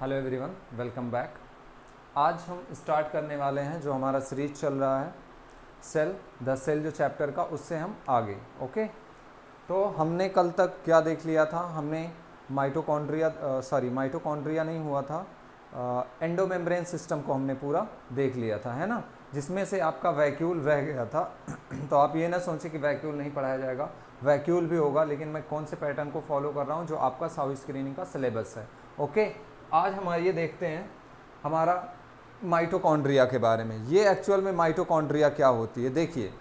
Hello everyone, welcome back. आज हम start करने वाले हैं जो हमारा सीरीज चल रहा है द सेल जो चैप्टर का, उससे हम आगे। ओके, तो हमने कल तक क्या देख लिया था? हमने माइटोकॉन्ड्रिया नहीं हुआ था, एंडोमेम्ब्रेन सिस्टम को हमने पूरा देख लिया था, है ना, जिसमें से आपका वैक्यूल रह गया था। तो आप ये ना सोचें कि वैक्यूल नहीं पढ़ाया जाएगा, वैक्यूल भी होगा, लेकिन मैं कौन से पैटर्न को फॉलो कर रहा हूँ जो आपका साउथ स्क्रीनिंग का सिलेबस है। ओके, आज हम ये देखते हैं हमारा माइटोकॉन्ड्रिया के बारे में। ये एक्चुअल में माइटोकॉन्ड्रिया क्या होती है। देखिए,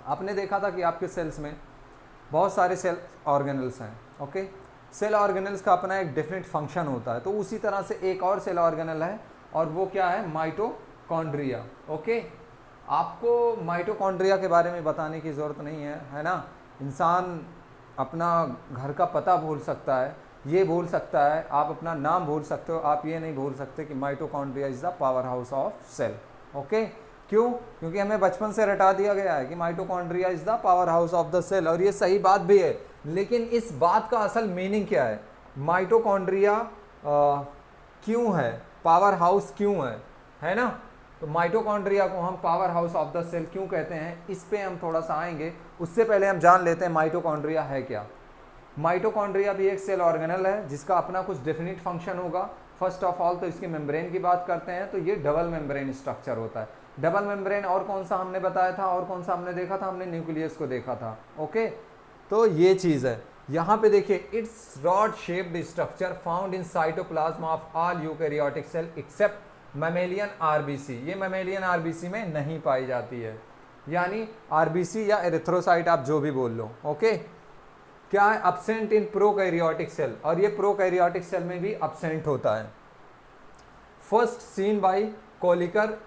आपने देखा था कि आपके सेल्स में बहुत सारे सेल ऑर्गेनल्स हैं। ओके, सेल ऑर्गेनल्स का अपना एक डेफिनेट फंक्शन होता है, तो उसी तरह से एक और सेल ऑर्गेनल है और वो क्या है? माइटोकॉन्ड्रिया। ओके, आपको माइटोकॉन्ड्रिया के बारे में बताने की ज़रूरत नहीं है ना। इंसान अपना घर का पता भूल सकता है, ये भूल सकता है, आप अपना नाम भूल सकते हो, आप ये नहीं भूल सकते कि mitochondria is the power house of cell. Okay, क्यों? क्योंकि हमें बचपन से रटा दिया गया है कि mitochondria is the power house of the cell, और ये सही बात भी है। लेकिन इस बात का असल मीनिंग क्या है? माइटोकॉन्ड्रिया क्यों है, पावर हाउस क्यों है ना? तो माइटोकॉन्ड्रिया को हम power house of the cell क्यों कहते हैं, इस पे हम थोड़ा सा आएंगे। उससे पहले हम जान लेते हैं माइटोकॉन्ड्रिया है क्या। माइटोकॉन्ड्रिया भी एक सेल ऑर्गेनल है जिसका अपना कुछ डेफिनिट फंक्शन होगा। फर्स्ट ऑफ ऑल तो इसकी मेम्ब्रेन की बात करते हैं, तो ये डबल मेम्ब्रेन स्ट्रक्चर होता है। डबल मेम्ब्रेन और कौन सा हमने बताया था, और कौन सा हमने देखा था? हमने न्यूक्लियस को देखा था। ओके, तो ये चीज़ है। यहाँ पे देखिए, it's rod shaped structure found in cytoplasm of all eukaryotic cell except mammalian RBC. ये मैमेलियन आरबीसी में नहीं पाई जाती है, यानी आरबीसी या एरिथ्रोसाइट आप जो भी बोल लो। ओके, क्या है? अब्सेंट इन प्रोकैरियोटिक सेल, और ये प्रोकैरियोटिक सेल में भी अब्सेंट होता है। First seen by Kolliker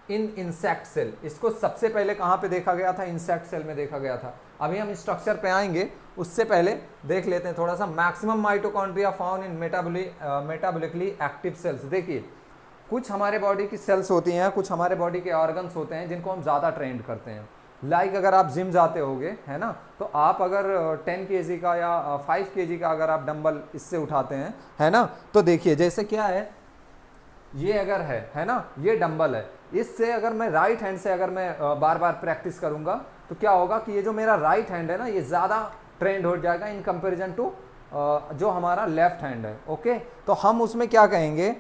in insect cell. इसको सबसे पहले कहाँ पे देखा गया था? इंसेक्ट सेल में देखा गया था। अभी हम स्ट्रक्चर पे आएंगे, उससे पहले देख लेते हैं थोड़ा सा। Maximum mitochondria found in metabolically active sales. देखिए, कुछ हमारे बॉडी की सेल्स होती हैं, कुछ हमारे बॉडी के ऑर्गन्स होते हैं जिनको हम ज़्यादा ट्रेंड करते हैं। लाइक अगर आप जिम जाते होगे, है ना, तो आप अगर 10 kg का या 5 kg का अगर आप डंबल इससे उठाते हैं, है ना, तो देखिए जैसे क्या है, ये अगर है ना, ये डंबल है। इससे अगर मैं राइट हैंड से अगर मैं बार बार प्रैक्टिस करूंगा तो क्या होगा कि ये जो मेरा राइट हैंड है ना, ये ज़्यादा ट्रेंड हो जाएगा इन कंपेरिजन टू जो हमारा लेफ्ट हैंड है। ओके, तो हम उसमें क्या कहेंगे,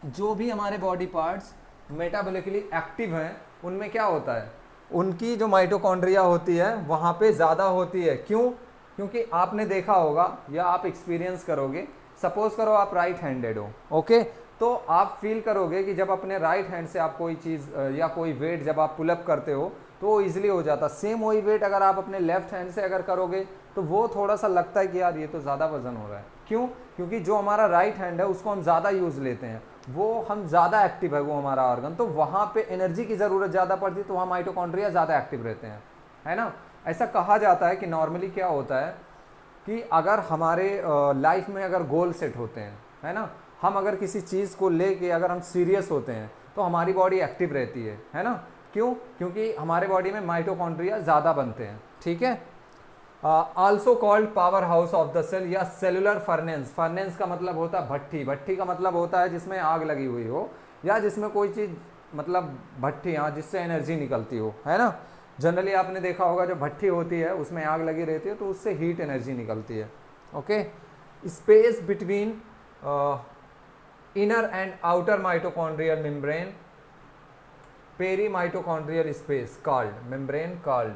जो भी हमारे बॉडी पार्ट्स मेटाबॉलिकली एक्टिव हैं उनमें क्या होता है, उनकी जो माइटोकॉन्ड्रिया होती है वहाँ पे ज़्यादा होती है। क्यों? क्योंकि आपने देखा होगा या आप एक्सपीरियंस करोगे, सपोज करो आप राइट हैंडेड हो। ओके, तो आप फील करोगे कि जब अपने राइट हैंड से आप कोई चीज़ या कोई वेट जब आप पुलअप करते हो तो वो ईजिली हो जाता। सेम वही वेट अगर आप अपने लेफ्ट हैंड से अगर करोगे तो वो थोड़ा सा लगता है कि यार ये तो ज़्यादा वजन हो रहा है। क्यों? क्योंकि जो हमारा राइट हैंड है उसको हम ज़्यादा यूज़ लेते हैं, वो हम ज़्यादा एक्टिव है वो हमारा ऑर्गन, तो वहाँ पे एनर्जी की ज़रूरत ज़्यादा पड़ती है, तो वहाँ माइटोकॉन्ड्रिया ज़्यादा एक्टिव रहते हैं, है ना। ऐसा कहा जाता है कि नॉर्मली क्या होता है कि अगर हमारे लाइफ में अगर गोल सेट होते हैं, है ना, हम अगर किसी चीज़ को लेके अगर हम सीरियस होते हैं तो हमारी बॉडी एक्टिव रहती है ना। क्यों? क्योंकि हमारे बॉडी में माइटोकॉन्ड्रिया ज़्यादा बनते हैं। ठीक है, also called power house of the cell या सेलुलर फर्नेंस। फर्नेंस का मतलब होता है भट्टी, भट्टी का मतलब होता है जिसमें आग लगी हुई हो या जिसमें कोई चीज़, मतलब भट्टी, हाँ, जिससे एनर्जी निकलती हो, है ना। जनरली आपने देखा होगा जो भट्टी होती है उसमें आग लगी रहती है तो उससे हीट एनर्जी निकलती है। Okay, space between inner and outer mitochondrial membrane, perimitochondrial space called membrane called.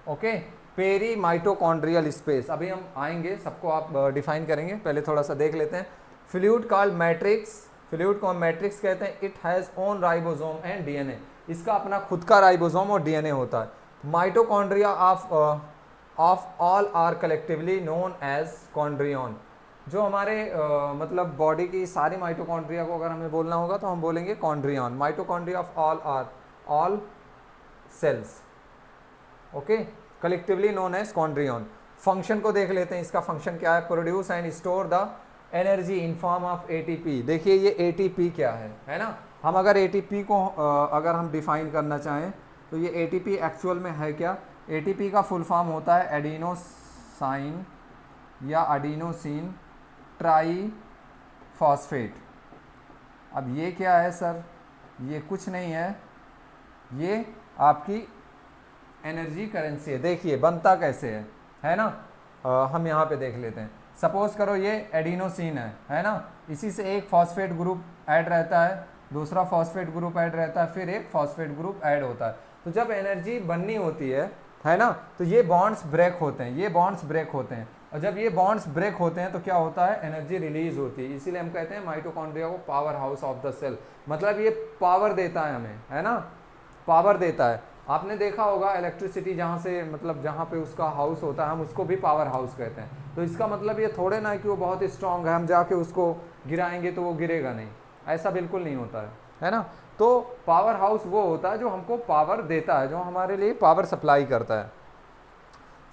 Okay, perimitochondrial space, अभी हम आएंगे, सबको आप डिफाइन करेंगे, पहले थोड़ा सा देख लेते हैं। फ्लूइड कॉल्ड मैट्रिक्स, फ्लूइड को हम मैट्रिक्स कहते हैं। It has own ribosome and DNA, इसका अपना खुद का राइबोसोम और डीएनए होता है। Mitochondria of all are collectively known as chondrion. जो हमारे मतलब बॉडी की सारी माइटोकॉन्ड्रिया को अगर हमें बोलना होगा तो हम बोलेंगे chondrion. Mitochondria of all are all cells, okay, collectively known as chondrion. Function को देख लेते हैं, इसका फंक्शन क्या है? Produce and store the energy in form of ATP. देखिए ये एटीपी क्या है ना। हम अगर एटीपी को अगर हम डिफाइन करना चाहें तो ये एटीपी एक्चुअल में है क्या? एटीपी का फुल फॉर्म होता है एडिनोसाइन या एडिनोसिन ट्राई फॉस्फेट। अब ये क्या है सर? ये कुछ नहीं है, ये आपकी एनर्जी करेंसी है। देखिए बनता कैसे है ना? हम यहाँ पे देख लेते हैं। सपोज करो ये एडिनोसिन है ना? इसी से एक फॉस्फेट ग्रुप ऐड रहता है, दूसरा फॉस्फेट ग्रुप ऐड रहता है, फिर एक फॉस्फेट ग्रुप ऐड होता है। तो जब एनर्जी बननी होती है ना, तो ये बॉन्ड्स ब्रेक होते हैं, ये बॉन्ड्स ब्रेक होते हैं, और जब ये बॉन्ड्स ब्रेक होते हैं तो क्या होता है? एनर्जी रिलीज होती है। इसीलिए हम कहते हैं माइटोकॉन्ड्रिया को power house of the cell. मतलब ये पावर देता है हमें, है ना? पावर देता है। आपने देखा होगा इलेक्ट्रिसिटी जहाँ से, मतलब जहाँ पे उसका हाउस होता है, हम उसको भी पावर हाउस कहते हैं। तो इसका मतलब ये थोड़े ना कि वो बहुत स्ट्रांग है, हम जाके उसको गिराएंगे तो वो गिरेगा नहीं, ऐसा बिल्कुल नहीं होता है ना? तो पावर हाउस वो होता है जो हमको पावर देता है, जो हमारे लिए पावर सप्लाई करता है।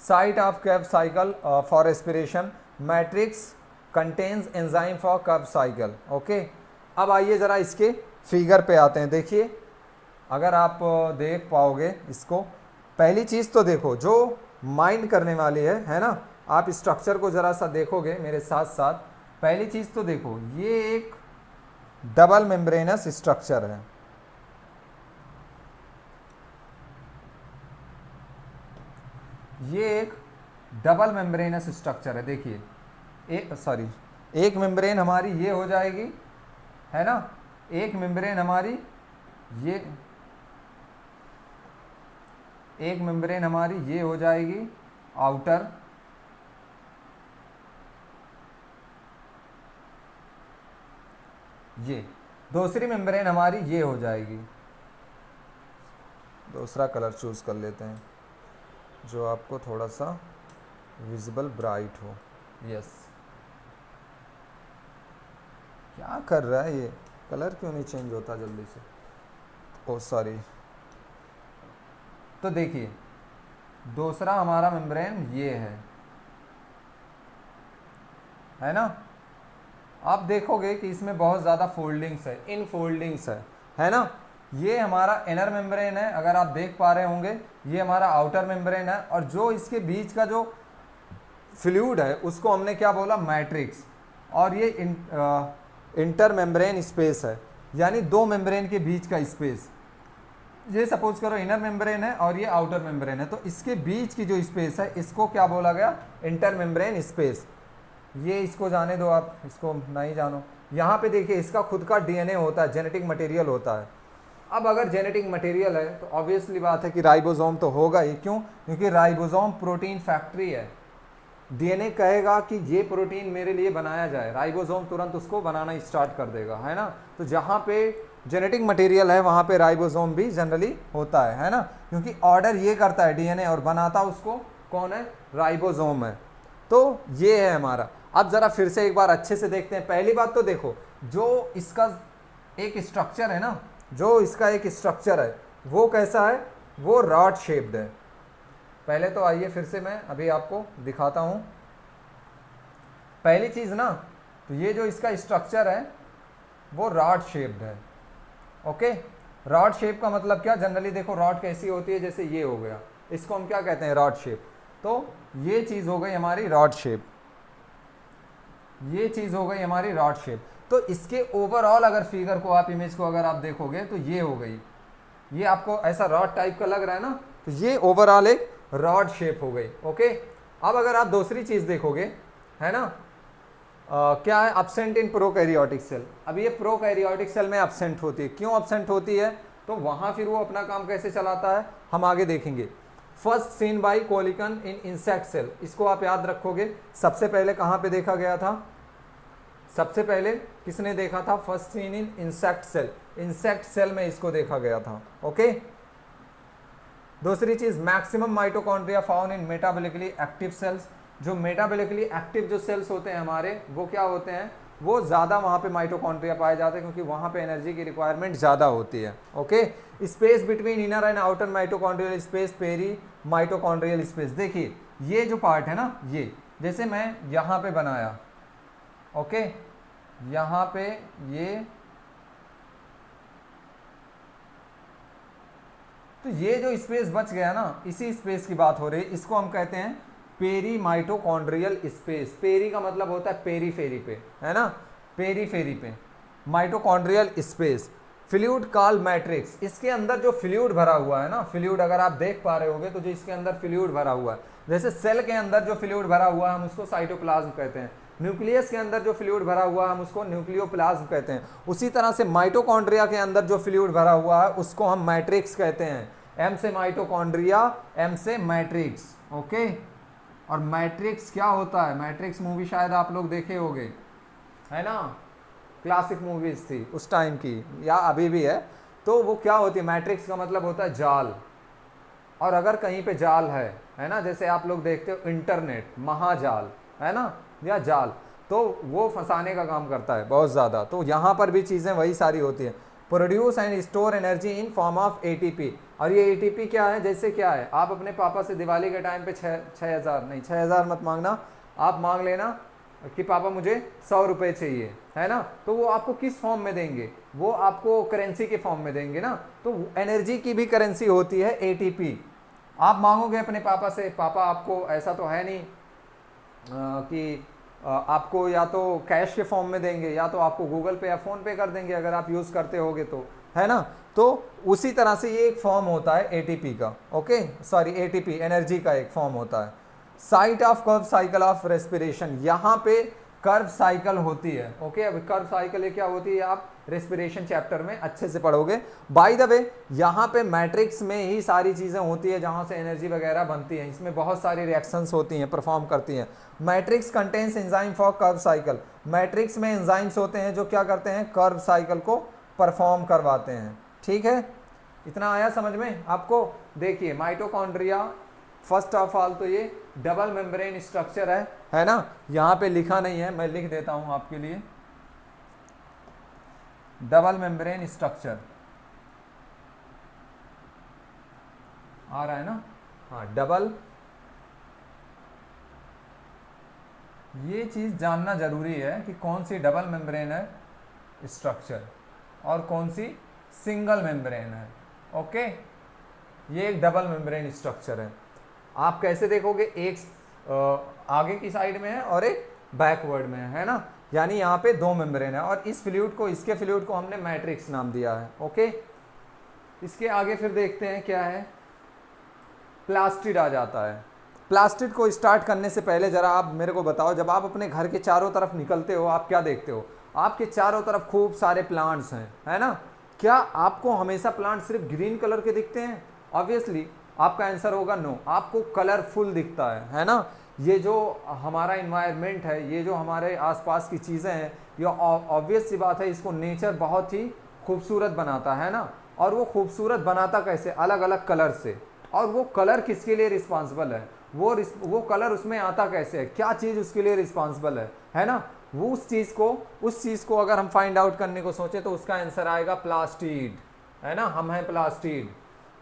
Site of cab cycle for respiration, matrix contains enzyme for Krebs cycle. Okay, अब आइए ज़रा इसके फिगर पे आते हैं। देखिए अगर आप देख पाओगे इसको, पहली चीज़ तो देखो जो माइंड करने वाली है ना? आप स्ट्रक्चर को ज़रा सा देखोगे मेरे साथ साथ। पहली चीज़ तो देखो, ये एक डबल मेम्ब्रेनस स्ट्रक्चर है। ये एक डबल मेम्ब्रेनस स्ट्रक्चर है। देखिए एक मेम्ब्रेन हमारी ये हो जाएगी, है ना? एक मेम्ब्रेन हमारी ये हो जाएगी आउटर, ये दूसरी मेम्ब्रेन हमारी ये हो जाएगी। दूसरा कलर चूज कर लेते हैं जो आपको थोड़ा सा विजिबल ब्राइट हो। यस, क्या कर रहा है ये? कलर क्यों नहीं चेंज होता जल्दी से? ओ सॉरी। तो देखिए दूसरा हमारा मेम्ब्रेन ये है ना? आप देखोगे कि इसमें बहुत ज़्यादा फोल्डिंग्स है, इन फोल्डिंग्स है ना? ये हमारा इनर मेम्ब्रेन है, अगर आप देख पा रहे होंगे। ये हमारा आउटर मेम्ब्रेन है, और जो इसके बीच का जो फ्लूइड है उसको हमने क्या बोला? मैट्रिक्स। और ये इंटर मेम्ब्रेन स्पेस है, यानी दो मेम्ब्रेन के बीच का स्पेस। ये सपोज करो इनर मेम्ब्रेन है और ये आउटर मेम्ब्रेन है, तो इसके बीच की जो स्पेस है इसको क्या बोला गया? Inter membrane space. ये इसको जाने दो, आप इसको नहीं जानो। यहाँ पे देखिए इसका खुद का डीएनए होता है, जेनेटिक मटेरियल होता है। अब अगर जेनेटिक मटेरियल है तो ऑब्वियसली बात है कि राइबोसोम तो होगा ही। क्यों? क्योंकि राइबोसोम प्रोटीन फैक्ट्री है। डीएनए कहेगा कि ये प्रोटीन मेरे लिए बनाया जाए, राइबोसोम तुरंत उसको बनाना स्टार्ट कर देगा, है ना? तो जहाँ पे जेनेटिक मटेरियल है वहाँ पे राइबोसोम भी जनरली होता है ना? क्योंकि ऑर्डर ये करता है डीएनए, और बनाता उसको कौन है? राइबोसोम है। तो ये है हमारा। अब ज़रा फिर से एक बार अच्छे से देखते हैं। पहली बात तो देखो, जो इसका एक स्ट्रक्चर है ना, जो इसका एक स्ट्रक्चर है वो कैसा है? वो रॉड शेप्ड है। पहले तो आइए फिर से मैं अभी आपको दिखाता हूँ। पहली चीज़ ना, तो ये जो इसका स्ट्रक्चर है वो रॉड शेप्ड है। ओके, रॉड शेप का मतलब क्या? जनरली देखो रॉड कैसी होती है, जैसे ये हो गया, इसको हम क्या कहते हैं? Rod shape. तो ये चीज़ हो गई हमारी रॉड शेप, ये चीज़ हो गई हमारी रॉड शेप। तो इसके ओवरऑल अगर फिगर को आप, इमेज को अगर आप देखोगे तो ये हो गई, ये आपको ऐसा रॉड टाइप का लग रहा है ना, तो ये ओवरऑल एक रॉड शेप हो गई। ओके, अब अगर आप दूसरी चीज़ देखोगे, है ना, क्या है? Absent in prokaryotic cell. अब ये प्रोकैरियोटिक सेल में एब्सेंट होती है। क्यों एब्सेंट होती है? तो वहाँ फिर वो अपना काम कैसे चलाता है हम आगे देखेंगे। First seen by Kolliker in insect cell, इसको आप याद रखोगे। सबसे पहले कहाँ पे देखा गया था? सबसे पहले किसने देखा था? First seen in insect cell, insect cell में इसको देखा गया था। ओके, दूसरी चीज, maximum mitochondria found in metabolically active cells. जो मेटाबॉलिकली एक्टिव जो सेल्स होते हैं हमारे, वो क्या होते हैं? वो ज़्यादा वहाँ पे माइटोकॉन्ड्रिया पाए जाते हैं, क्योंकि वहाँ पे एनर्जी की रिक्वायरमेंट ज़्यादा होती है। Okay, space between inner and outer mitochondrial space, perimitochondrial space. देखिए ये जो पार्ट है ना, ये जैसे मैं यहाँ पे बनाया, ओके, यहाँ पे ये, तो ये जो स्पेस बच गया ना, इसी स्पेस की बात हो रही है, इसको हम कहते हैं पेरी माइटोकॉन्ड्रियल स्पेस, पेरी का मतलब होता है पेरीफेरी पे, है ना, पेरीफेरी पे, mitochondrial space, fluid called matrix, इसके अंदर जो फ्लूइड भरा हुआ है ना, फ्लूइड अगर आप देख पा रहे होगे तो जो इसके अंदर फ्लूइड भरा हुआ है, जैसे सेल के अंदर जो फ्लूइड भरा हुआ है हम उसको साइटोप्लाज्म कहते हैं, न्यूक्लियस के अंदर जो फ्लूइड भरा हुआ है हम उसको न्यूक्लियोप्लाज्म कहते हैं, उसी तरह से माइटोकॉन्ड्रिया के अंदर जो फ्लूइड भरा हुआ है उसको हम मैट्रिक्स कहते हैं। एम से माइटोकॉन्ड्रिया, एम से मैट्रिक्स, ओके। और मैट्रिक्स क्या होता है, मैट्रिक्स मूवी शायद आप लोग देखे होंगे, है ना, क्लासिक मूवीज थी उस टाइम की या अभी भी है। तो वो क्या होती है, मैट्रिक्स का मतलब होता है जाल। और अगर कहीं पे जाल है ना, जैसे आप लोग देखते हो इंटरनेट, महाजाल, है ना, या जाल, तो वो फंसाने का काम करता है बहुत ज़्यादा। तो यहाँ पर भी चीज़ें वही सारी होती हैं। Produce and store energy in form of ATP. और ये एटीपी क्या है, जैसे क्या है, आप अपने पापा से दिवाली के टाइम पे 6,000 नहीं, 6,000 मत मांगना, आप मांग लेना कि पापा मुझे 100 रुपये चाहिए, है ना, तो वो आपको किस फॉर्म में देंगे, वो आपको करेंसी के फॉर्म में देंगे ना। तो एनर्जी की भी करेंसी होती है एटीपी। आप मांगोगे अपने पापा से, पापा आपको ऐसा तो है नहीं कि आपको या तो कैश के फॉर्म में देंगे या तो आपको गूगल पे या फ़ोन पे कर देंगे अगर आप यूज़ करते होगे तो, है ना। तो उसी तरह से ये एक फॉर्म होता है एटीपी का, ओके, सॉरी एटीपी एनर्जी का एक फॉर्म होता है। Site of Krebs cycle of respiration, यहाँ पे कर्व साइकिल होती है, ओके। अब कर्व साइकिल क्या होती है आप रेस्पिरेशन चैप्टर में अच्छे से पढ़ोगे। बाय द वे यहाँ पे मैट्रिक्स में ही सारी चीज़ें होती है जहाँ से एनर्जी वगैरह बनती है, इसमें बहुत सारी रिएक्शंस होती हैं, परफॉर्म करती हैं। Matrix contains enzyme for Krebs cycle, matrix में एंजाइम्स होते हैं जो क्या करते हैं, कर्व साइकिल को परफॉर्म करवाते हैं। ठीक है, इतना आया समझ में आपको। देखिए माइटोकॉन्ड्रिया, फर्स्ट ऑफ ऑल तो ये डबल मेम्ब्रेन स्ट्रक्चर है ना, यहाँ पे लिखा नहीं है, मैं लिख देता हूँ आपके लिए। डबल मेम्ब्रेन स्ट्रक्चर आ रहा है ना, हाँ, डबल, ये चीज़ जानना जरूरी है कि कौन सी डबल मेम्ब्रेन है स्ट्रक्चर और कौन सी सिंगल मेम्ब्रेन है, ओके। ये एक डबल मेम्ब्रेन स्ट्रक्चर है। आप कैसे देखोगे, एक आगे की साइड में है और एक बैकवर्ड में है ना, यानी यहाँ पे दो मेम्ब्रेन है। और इस फ्लूइड को, इसके फ्लूइड को हमने मैट्रिक्स नाम दिया है, ओके। इसके आगे फिर देखते हैं क्या है, प्लास्टिड आ जाता है। प्लास्टिड को स्टार्ट करने से पहले जरा आप मेरे को बताओ, जब आप अपने घर के चारों तरफ निकलते हो आप क्या देखते हो, आपके चारों तरफ खूब सारे प्लांट्स हैं, है ना। क्या आपको हमेशा प्लांट सिर्फ ग्रीन कलर के दिखते हैं? ऑब्वियसली आपका आंसर होगा नो, आपको कलरफुल दिखता है ना। ये जो हमारा इन्वायरमेंट है, ये जो हमारे आसपास की चीज़ें हैं, ये ऑब्वियस सी बात है, इसको नेचर बहुत ही खूबसूरत बनाता है ना। और वो खूबसूरत बनाता कैसे, अलग अलग कलर से। और वो कलर किसके लिए रिस्पॉन्सिबल है, वो कलर उसमें आता कैसे है, क्या चीज़ उसके लिए रिस्पॉन्सिबल है ना। वो उस चीज़ को अगर हम फाइंड आउट करने को सोचे तो उसका आंसर आएगा प्लास्टिड, है ना। हम हैं प्लास्टिड।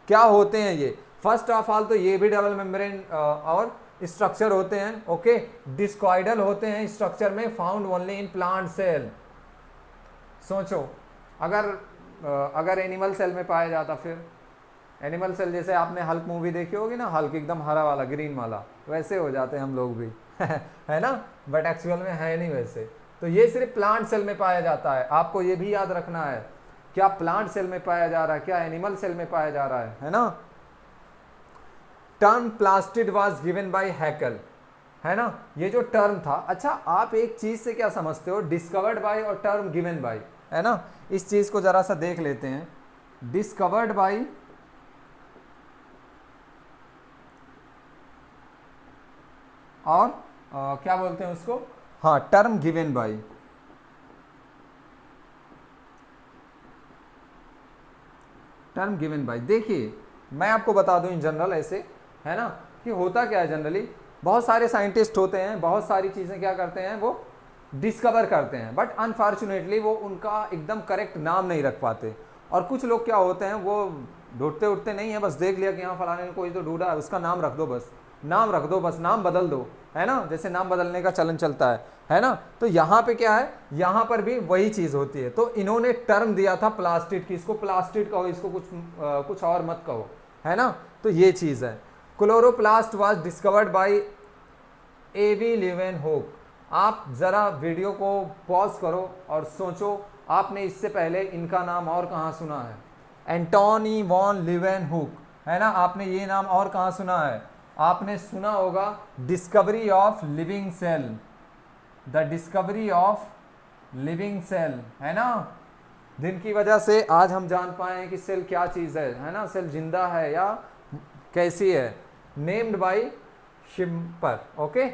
क्या होते हैं ये, फर्स्ट ऑफ ऑल तो ये भी डबल मेम्ब्रेन और स्ट्रक्चर होते हैं, ओके। डिस्कॉइडल होते हैं स्ट्रक्चर में, found only in plant cell. सोचो अगर एनिमल सेल में पाया जाता, फिर एनिमल सेल, जैसे आपने हल्क मूवी देखी होगी ना, हल्क एकदम हरा वाला, ग्रीन वाला, वैसे हो जाते हैं हम लोग भी है ना, बट एक्चुअल में है नहीं वैसे। तो ये सिर्फ प्लांट सेल में पाया जाता है, आपको ये भी याद रखना है, क्या प्लांट सेल में पाया जा रहा है, क्या एनिमल सेल में पाया जा रहा है ना। Term plastid was given by Hückel, है ना, ये जो टर्म था। अच्छा, आप एक चीज से क्या समझते हो, डिस्कवर्ड बाय और टर्म गिवन बाय, है ना। इस चीज को जरा सा देख लेते हैं, डिस्कवर्ड बाय और क्या बोलते हैं उसको, हाँ, term given by. Term given by, देखिए मैं आपको बता दूं इन जनरल ऐसे, है ना, कि होता क्या है जनरली, बहुत सारे साइंटिस्ट होते हैं, बहुत सारी चीज़ें क्या करते हैं, वो डिस्कवर करते हैं, बट अनफॉर्चुनेटली वो उनका एकदम करेक्ट नाम नहीं रख पाते। और कुछ लोग क्या होते हैं, वो ढूंढते उठते नहीं है, बस देख लिया कि हाँ फलाने ने कोई तो ढूंढा है, उसका नाम रख दो, बस नाम रख दो, बस नाम बदल दो, है ना, जैसे नाम बदलने का चलन चलता है ना। तो यहाँ पे क्या है, यहाँ पर भी वही चीज़ होती है। तो इन्होंने टर्म दिया था प्लास्टिड की, इसको प्लास्टिड कहो, इसको कुछ और मत कहो, है ना। तो ये चीज़ है। Chloroplast was discovered by AV लीवेनहोक। आप ज़रा वीडियो को पॉज करो और सोचो, आपने इससे पहले इनका नाम और कहाँ सुना है? एंटोनी वॉन लीवेनहुक, है ना? आपने ये नाम और कहाँ सुना है? आपने सुना होगा discovery of living cell, the discovery of living cell, है ना? जिनकी वजह से आज हम जान पाए हैं कि सेल क्या चीज़ है ना? सेल जिंदा है या कैसी है, नेम्ड बाय शिम्पर। ओके,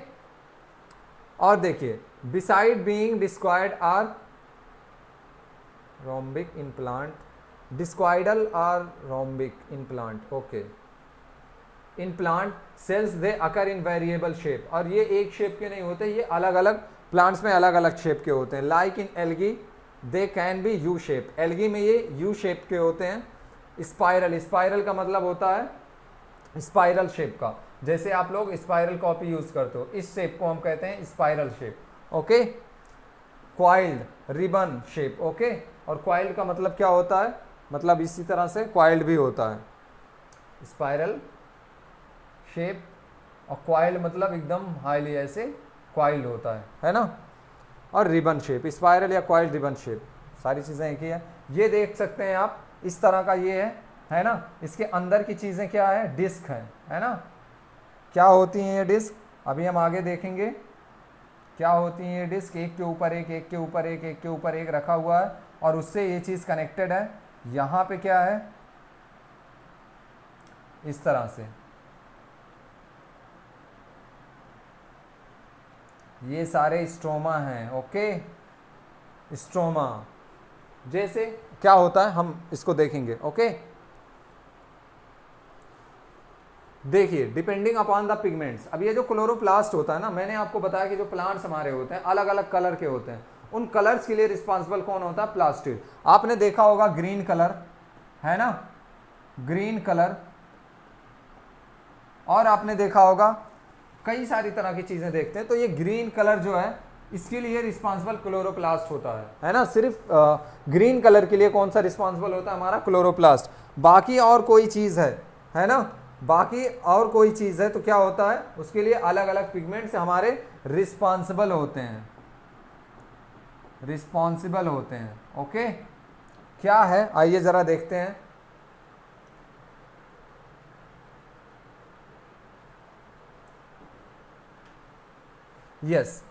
और देखिए, beside being discoid or rhombic in plant, discoidal or rhombic in plant. Okay, in plant cells they occur in variable shape, और ये एक शेप के नहीं होते, ये अलग अलग प्लांट्स में अलग अलग शेप के होते हैं। Like in algae they can be U shape, algae में ये यू शेप के होते हैं। स्पाइरल, स्पाइरल का मतलब होता है स्पाइरल शेप का, जैसे आप लोग स्पाइरल कॉपी यूज करते हो, इस शेप को हम कहते हैं spiral shape. Okay, coiled, ribbon shape. Okay, और क्वाइल्ड का मतलब क्या होता है? मतलब इसी तरह से क्वाइल्ड भी होता है, स्पाइरल शेप, और क्वाइल्ड मतलब एकदम हाईली ऐसे क्वाइल्ड होता है ना? और रिबन शेप, स्पाइरल या क्वाइल्ड, रिबन शेप, सारी चीज़ें एक ही है। ये देख सकते हैं आप, इस तरह का ये है ना? इसके अंदर की चीज़ें क्या है? डिस्क है ना? क्या होती हैं ये डिस्क? अभी हम आगे देखेंगे क्या होती है ये डिस्क। एक के ऊपर एक, एक के ऊपर एक, एक के ऊपर एक रखा हुआ है, और उससे ये चीज़ कनेक्टेड है। यहाँ पे क्या है? इस तरह से ये सारे स्ट्रोमा हैं। ओके, स्ट्रोमा जैसे क्या होता है हम इसको देखेंगे। ओके, देखिए, डिपेंडिंग अपॉन द पिगमेंट्स। अब ये जो क्लोरोप्लास्ट होता है ना, मैंने आपको बताया कि जो प्लांट्स हमारे होते हैं अलग अलग कलर के होते हैं, उन कलर्स के लिए रिस्पॉन्सिबल कौन होता है? प्लास्टिड। आपने देखा होगा ग्रीन कलर, है ना? ग्रीन कलर, और आपने देखा होगा कई सारी तरह की चीजें देखते हैं, तो ये ग्रीन कलर जो है इसके लिए रिस्पॉन्सिबल क्लोरोप्लास्ट होता है ना? सिर्फ ग्रीन कलर के लिए कौन सा रिस्पॉन्सिबल होता है? हमारा क्लोरोप्लास्ट। बाकी और कोई चीज है ना? बाकी और कोई चीज है तो क्या होता है? उसके लिए अलग अलग पिगमेंट्स हमारे रिस्पॉन्सिबल होते हैं, रिस्पॉन्सिबल होते हैं। ओके, क्या है आइए जरा देखते हैं। Yes,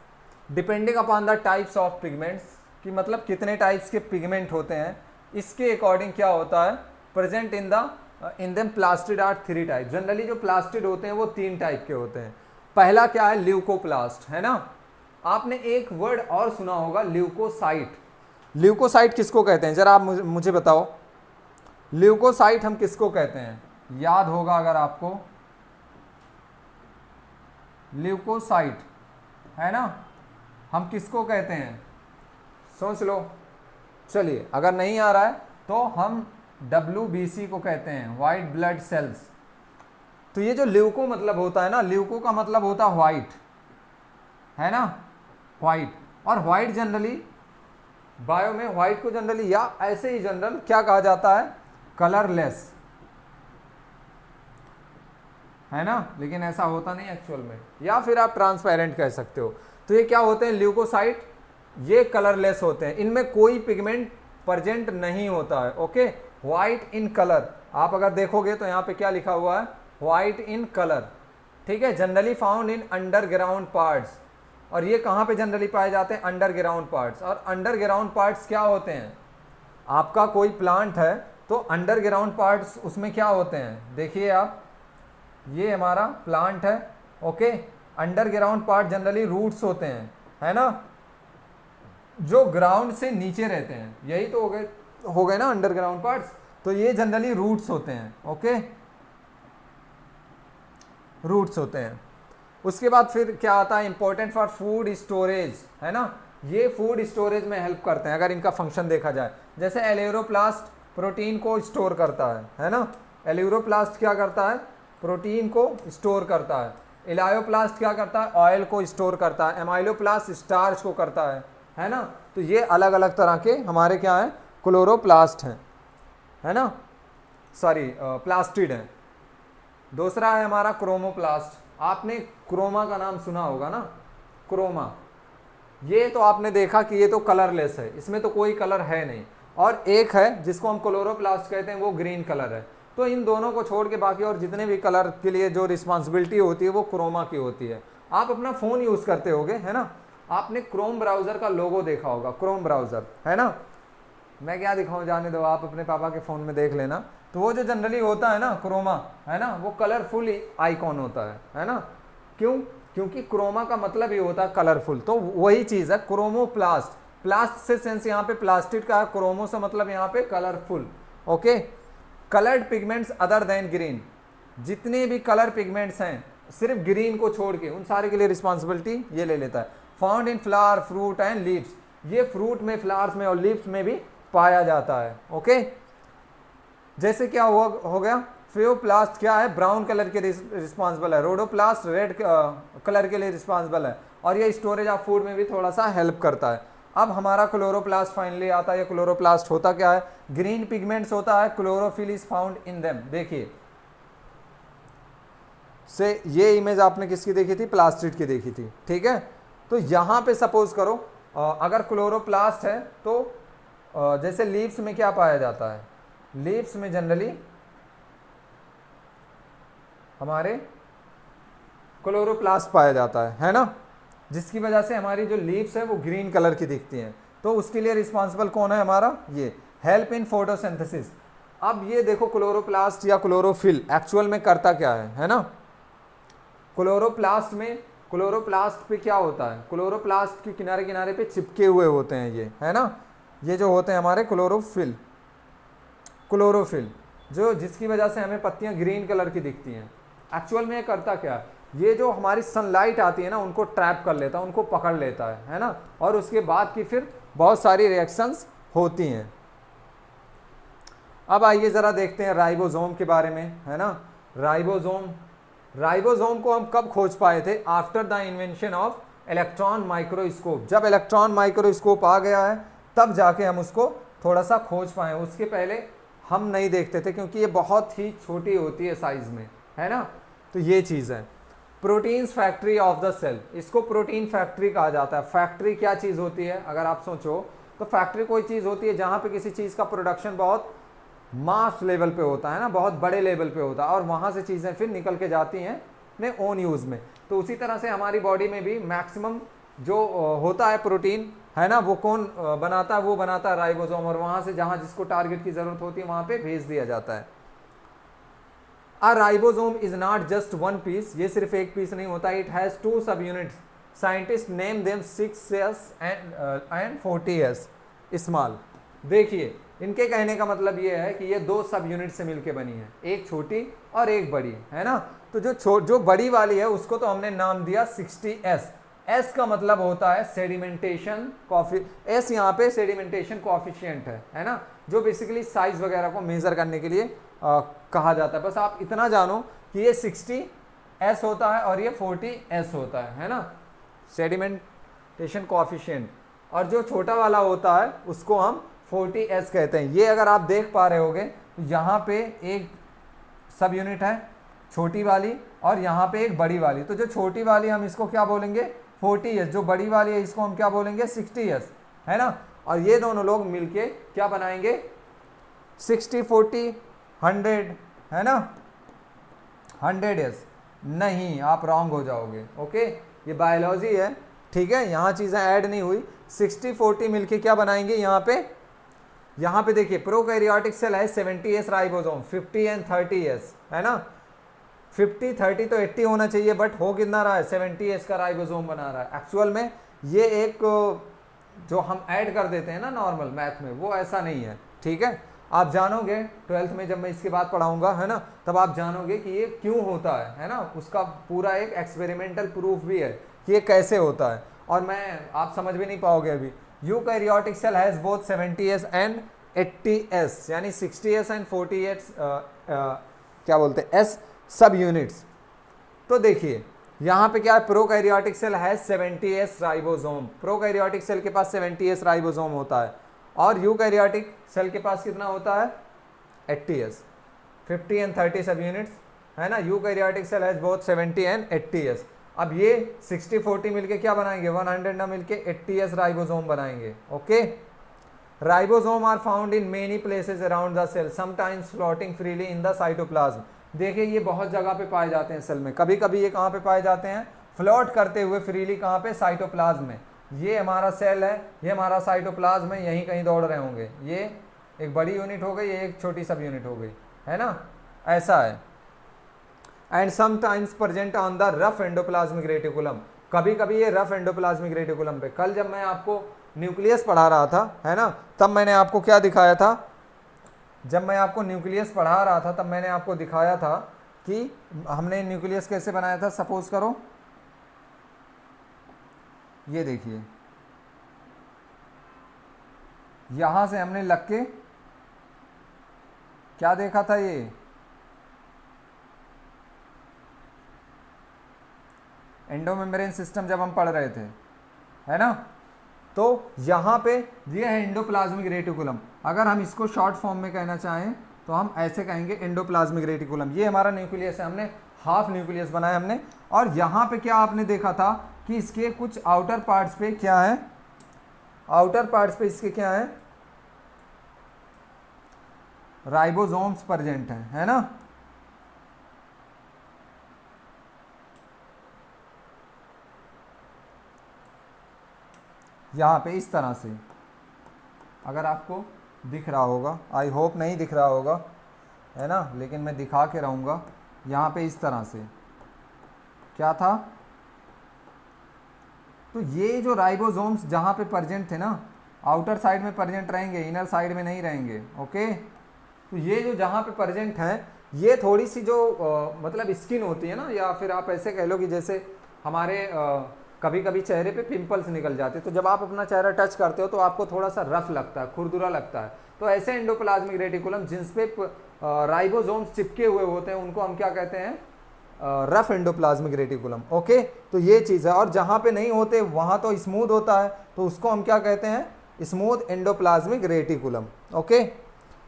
depending upon the types of pigments, कि मतलब कितने टाइप्स के पिगमेंट होते हैं, इसके अकॉर्डिंग क्या होता है? Present in them plastid are 3 type. Generally जो प्लास्टिड होते हैं वो 3 टाइप के होते हैं। पहला क्या है? ल्यूकोप्लास्ट, है ना? आपने एक वर्ड और सुना होगा, ल्यूकोसाइट। ल्यूकोसाइट किसको कहते हैं? जरा आप मुझे बताओ, ल्यूकोसाइट हम किसको कहते हैं? याद होगा अगर आपको, ल्यूकोसाइट, है ना? हम किसको कहते हैं? सोच लो। चलिए, अगर नहीं आ रहा है तो हम WBC को कहते हैं, वाइट ब्लड सेल्स। तो ये जो ल्यूको मतलब होता है ना, ल्यूको का मतलब होता है व्हाइट, है ना? व्हाइट। और व्हाइट जनरली बायो में व्हाइट को जनरली या ऐसे ही जनरल क्या कहा जाता है? कलरलेस, है ना? लेकिन ऐसा होता नहीं एक्चुअल में, या फिर आप ट्रांसपेरेंट कह सकते हो। तो ये क्या होते हैं? ल्यूकोसाइट, ये कलरलेस होते हैं, इनमें कोई पिगमेंट प्रेजेंट नहीं होता है। ओके, व्हाइट इन कलर, आप अगर देखोगे तो यहाँ पे क्या लिखा हुआ है? व्हाइट इन कलर, ठीक है? Generally found in underground parts. और ये कहाँ पे जनरली पाए जाते हैं? Underground parts. और अंडरग्राउंड पार्ट्स क्या होते हैं? आपका कोई प्लांट है तो अंडरग्राउंड पार्ट्स उसमें क्या होते हैं? देखिए आप, ये हमारा प्लांट है। Okay, underground part generally roots होते हैं, है ना? जो ग्राउंड से नीचे रहते हैं, यही तो हो गए ना अंडरग्राउंड पार्ट्स। तो ये जनरली रूट्स होते हैं। ओके, रूट्स होते हैं। उसके बाद फिर क्या आता है? इंपॉर्टेंट फॉर फूड स्टोरेज, है ना? ये फूड स्टोरेज में हेल्प करते हैं अगर इनका फंक्शन देखा जाए। जैसे एलेरोप्लास्ट प्रोटीन को स्टोर करता है ना? एलेरोप्लास्ट क्या करता है? प्रोटीन को स्टोर करता है। इलायोप्लास्ट क्या करता है? ऑयल को स्टोर करता है। एमाइलोप्लास्ट स्टार्च को करता है ना? तो ये अलग अलग तरह के हमारे क्या हैं? क्लोरोप्लास्ट हैं, है ना? सॉरी, प्लास्टिड हैं। दूसरा है हमारा क्रोमोप्लास्ट। आपने क्रोमा का नाम सुना होगा ना, क्रोमा। ये तो आपने देखा कि ये तो कलरलेस है, इसमें तो कोई कलर है नहीं। और एक है जिसको हम क्लोरोप्लास्ट कहते हैं, वो ग्रीन कलर है। तो इन दोनों को छोड़ के बाकी और जितने भी कलर के लिए जो रिस्पॉन्सिबिलिटी होती है वो क्रोमा की होती है। आप अपना फ़ोन यूज़ करते होगे, है ना, आपने क्रोम ब्राउज़र का लोगो देखा होगा, क्रोम ब्राउज़र, है ना। मैं क्या दिखाऊं, जाने दो, आप अपने पापा के फ़ोन में देख लेना। तो वो जो जनरली होता है ना क्रोमा, है ना, वो कलरफुल आइकॉन होता है ना। क्यों? क्योंकि क्रोमा का मतलब ही होता है कलरफुल। तो वही चीज़ है क्रोमोप्लास्ट, प्लास्ट से सेंस यहाँ पे प्लास्टिक का है, क्रोमो से मतलब यहाँ पे colourful. Okay, coloured pigments other than green, जितने भी कलर पिगमेंट्स हैं सिर्फ ग्रीन को छोड़ के, उन सारे के लिए रिस्पॉन्सिबिलिटी ये ले लेता है। Found in flower, fruit and leaves, ये फ्रूट में, फ्लावर्स में और लीव्स में भी पाया जाता है। ओके, जैसे क्या हो गया, फ्रियोप्लास्ट क्या है, ब्राउन कलर के रिस्पॉन्सिबल है, रोडोप्लास्ट रेड कलर के लिए रिस्पॉन्सिबल है, और ये स्टोरेज ऑफ फूड में भी थोड़ा सा हेल्प करता है। अब हमारा क्लोरोप्लास्ट फाइनली आता है। ये क्लोरोप्लास्ट होता क्या है, ग्रीन पिगमेंट्स होता है, chlorophyll is found in them. देखिए से ये इमेज आपने किसकी देखी थी, प्लास्टिड की देखी थी, ठीक है। तो यहाँ पे सपोज करो अगर क्लोरोप्लास्ट है तो जैसे लीव्स में क्या पाया जाता है, लीव्स में जनरली हमारे क्लोरोप्लास्ट पाया जाता है ना, जिसकी वजह से हमारी जो लीव्स है वो ग्रीन कलर की दिखती हैं। तो उसके लिए रिस्पॉन्सिबल कौन है हमारा, ये हेल्प इन फोटोसिंथेसिस। अब ये देखो क्लोरोप्लास्ट या क्लोरोफिल एक्चुअल में करता क्या है ना। क्लोरोप्लास्ट में, क्लोरोप्लास्ट पे क्या होता है, क्लोरोप्लास्ट के किनारे किनारे पे चिपके हुए होते हैं ये, है ना, ये जो होते हैं हमारे क्लोरोफिल, क्लोरोफिल जो, जिसकी वजह से हमें पत्तियां ग्रीन कलर की दिखती हैं। एक्चुअल में ये करता क्या है, ये जो हमारी सनलाइट आती है ना उनको ट्रैप कर लेता है, उनको पकड़ लेता है ना, और उसके बाद की फिर बहुत सारी रिएक्शंस होती हैं। अब आइए ज़रा देखते हैं राइबोसोम के बारे में, है ना। राइबोसोम, राइबोसोम को हम कब खोज पाए थे, after the invention of electron microscope. जब इलेक्ट्रॉन माइक्रोस्कोप आ गया है तब जाके हम उसको थोड़ा सा खोज पाए, उसके पहले हम नहीं देखते थे क्योंकि ये बहुत ही छोटी होती है साइज में, है ना। तो ये चीज़ है। Proteins factory of the cell, इसको प्रोटीन फैक्ट्री कहा जाता है। फैक्ट्री क्या चीज़ होती है, अगर आप सोचो तो फैक्ट्री कोई चीज़ होती है जहाँ पे किसी चीज़ का प्रोडक्शन बहुत मास लेवल पे होता है ना, बहुत बड़े लेवल पे होता है, और वहाँ से चीज़ें फिर निकल के जाती हैं अपने ओन यूज़ में। तो उसी तरह से हमारी बॉडी में भी मैक्सिमम जो होता है प्रोटीन, है ना, वो कौन बनाता है, वो बनाता है राइबोसोम, और वहाँ से जहाँ जिसको टारगेट की ज़रूरत होती है वहाँ पे भेज दिया जाता है। A ribosome is not just one piece, ये सिर्फ एक पीस नहीं होता, इट हैज़ 2 सब units, scientist name them 6s and 40s small. देखिए इनके कहने का मतलब ये है कि ये 2 सब यूनिट से मिलके बनी है, एक छोटी और एक बड़ी, है ना। तो जो बड़ी वाली है उसको तो हमने नाम दिया 60s। एस का मतलब होता है सेडिमेंटेशन कॉफी, एस यहाँ पे सेडिमेंटेशन कोएफिशिएंट है ना, जो बेसिकली साइज वगैरह को मेजर करने के लिए कहा जाता है। बस आप इतना जानो कि ये 60s होता है और ये 40s होता है ना, सेडिमेंटेशन कोएफिशिएंट। और जो छोटा वाला होता है उसको हम 40s कहते हैं। ये अगर आप देख पा रहे होगे तो यहाँ पे एक सब यूनिट है छोटी वाली और यहाँ पे एक बड़ी वाली। तो जो छोटी वाली हम इसको क्या बोलेंगे 40s, जो बड़ी वाली है इसको हम क्या बोलेंगे 60s, है ना। और ये दोनों लोग मिलके क्या बनाएंगे 60 40 100, है ना, 100s। नहीं, आप रॉन्ग हो जाओगे। ओके, ये बायोलॉजी है, ठीक है, यहाँ चीज़ें ऐड नहीं हुई। 60 40 मिलके क्या बनाएंगे यहाँ पे देखिए प्रोकैरियोटिक सेल है 70s राइबोसोम, 50 एंड 30s, है ना। 50 30 तो 80 होना चाहिए, बट हो कितना रहा है 70s का राइबोसोम बना रहा है। एक्चुअल में ये एक जो हम ऐड कर देते हैं ना नॉर्मल मैथ में, वो ऐसा नहीं है, ठीक है। आप जानोगे 12th में जब मैं इसके बाद पढ़ाऊंगा, है ना, तब आप जानोगे कि ये क्यों होता है ना। उसका पूरा एक एक्सपेरिमेंटल प्रूफ भी है कि ये कैसे होता है, और मैं आप समझ भी नहीं पाओगे अभी। Eukaryotic cell has both 70s and 80s, यानी 60s एंड 40s क्या बोलते हैं एस सब यूनिट्स। तो देखिए यहाँ पे क्या है, प्रोकैरियोटिक सेल है 70s राइबोसोम, प्रोकैरियोटिक सेल के पास 70s राइबोसोम होता है, और यूकैरियोटिक सेल के पास कितना होता है 80s, 50 एंड 30 सब यूनिट्स, है ना। Eukaryotic cell has both 70 and 80s। अब ये 60-40 मिलके क्या बनाएंगे, 100 ना मिलके 80s राइबोसोम बनाएंगे। Okay, ribosome are found in many places around the cell, sometimes floating freely in the cytoplasm. देखिए ये बहुत जगह पे पाए जाते हैं सेल में, कभी कभी ये कहाँ पे पाए जाते हैं, फ्लोट करते हुए फ्रीली, कहाँ पे, साइटोप्लाज्म में। ये हमारा सेल है, ये हमारा साइटोप्लाज्म है, यहीं कहीं दौड़ रहे होंगे। ये एक बड़ी यूनिट हो गई, ये एक छोटी सब यूनिट हो गई, है ना, ऐसा है। And sometimes present on the rough endoplasmic reticulum, कभी कभी ये रफ एंडोप्लाज्मिक रेटिकुलम पे। कल जब मैं आपको न्यूक्लियस पढ़ा रहा था, है ना, तब मैंने आपको क्या दिखाया था, जब मैं आपको न्यूक्लियस पढ़ा रहा था तब मैंने आपको दिखाया था कि हमने न्यूक्लियस कैसे बनाया था। सपोज करो ये देखिए, यहां से हमने लग के क्या देखा था, ये एंडोमेम्ब्रेन सिस्टम जब हम पढ़ रहे थे, है ना, तो यहां पे ये है एंडोप्लाज्मिक रेटिकुलम। अगर हम इसको शॉर्ट फॉर्म में कहना चाहें तो हम ऐसे कहेंगे एंडोप्लाज्मिक रेटिकुलम। ये हमारा न्यूक्लियस है, हमने हाफ न्यूक्लियस बनाया हमने। और यहां पे क्या आपने देखा था कि इसके कुछ आउटर पार्ट्स पे क्या है, आउटर पार्ट्स पे इसके क्या है, राइबोसोम्स प्रेजेंट है ना। यहाँ पे इस तरह से, अगर आपको दिख रहा होगा, आई होप नहीं दिख रहा होगा, है ना, लेकिन मैं दिखा के रहूँगा। यहाँ पे इस तरह से क्या था, तो ये जो राइबोसोम्स जहाँ पे प्रेजेंट थे ना, आउटर साइड में प्रेजेंट रहेंगे, इनर साइड में नहीं रहेंगे। ओके, तो ये जो जहाँ पे प्रेजेंट हैं, ये थोड़ी सी जो मतलब स्किन होती है ना, या फिर आप ऐसे कह लो कि जैसे हमारे कभी कभी चेहरे पे पिंपल्स निकल जाते हैं, तो जब आप अपना चेहरा टच करते हो तो आपको थोड़ा सा रफ लगता है, खुरदुरा लगता है। तो ऐसे एंडोप्लाज्मिक रेटिकुलम जिस पे राइबोसोम्स चिपके हुए होते हैं उनको हम क्या कहते हैं, रफ एंडोप्लाज्मिक रेटिकुलम। ओके, तो ये चीज़ है। और जहाँ पे नहीं होते वहाँ तो स्मूथ होता है, तो उसको हम क्या कहते हैं, स्मूथ एंडोप्लाज्मिक रेटिकुलम। ओके,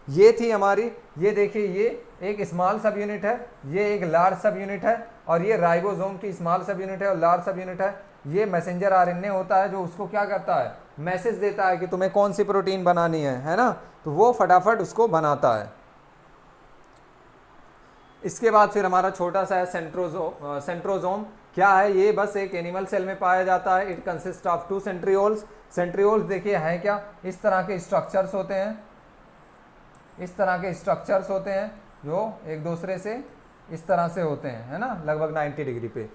ये थी हमारी, ये देखिए ये एक स्मॉल सब यूनिट है, ये एक लार्ज सब यूनिट है, और ये राइबोसोम की स्मॉल सब यूनिट है और लार्ज सब यूनिट है। ये मैसेंजर आरएनए होता है जो उसको क्या करता है, मैसेज देता है कि तुम्हें कौन सी प्रोटीन बनानी है ना, तो वो फटाफट उसको बनाता है। इसके बाद फिर हमारा छोटा सा है सेंट्रोजोम। सेंट्रोजोम क्या है, ये बस एक एनिमल सेल में पाया जाता है। It consist of 2 centrioles. Centrioles देखिए है क्या, इस तरह के स्ट्रक्चर्स होते हैं, इस तरह के स्ट्रक्चर्स होते हैं जो एक दूसरे से इस तरह से होते हैं, है ना, लगभग 90 डिग्री पे।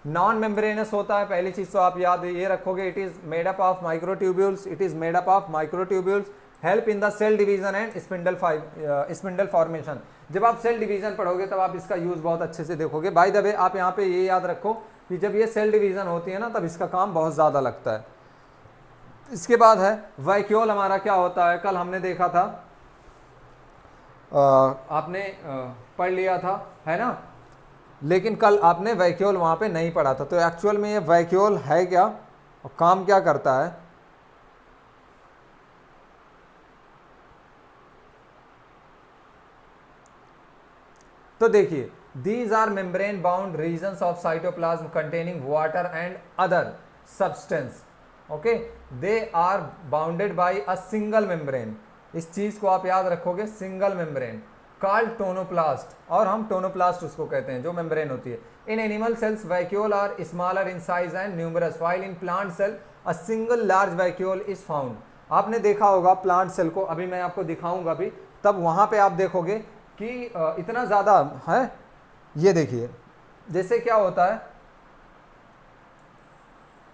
नॉन मेम्ब्रेनस होता है, पहली चीज तो आप याद ये रखोगे, it is made up of microtubules, it is made up of microtubules, help in the cell division and spindle formation. जब आप सेल डिवीजन पढ़ोगे तब आप इसका यूज बहुत अच्छे से देखोगे। बाय द वे आप यहाँ पे ये याद रखो कि जब ये सेल डिवीजन होती है ना तब इसका काम बहुत ज्यादा लगता है। इसके बाद है वैक्यूल, हमारा क्या होता है, कल हमने देखा था, आपने पढ़ लिया था, है ना, लेकिन कल आपने वैक्यूल वहां पे नहीं पढ़ा था। तो एक्चुअल में ये वैक्यूल है क्या और काम क्या करता है। तो देखिए, these are membrane bound regions of cytoplasm containing water and other substance. Okay, they are bounded by a single membrane. इस चीज को आप याद रखोगे, सिंगल मेम्ब्रेन कॉल्ड टोनोप्लास्ट, और हम टोनोप्लास्ट उसको कहते हैं जो मेम्ब्रेन होती है। In animal cells vacuole are smaller in size and numerous, while in plant cell a single large vacuole is found. आपने देखा होगा प्लांट सेल को, अभी मैं आपको दिखाऊंगा भी, तब वहां पे आप देखोगे कि इतना ज्यादा है। ये देखिए जैसे क्या होता है,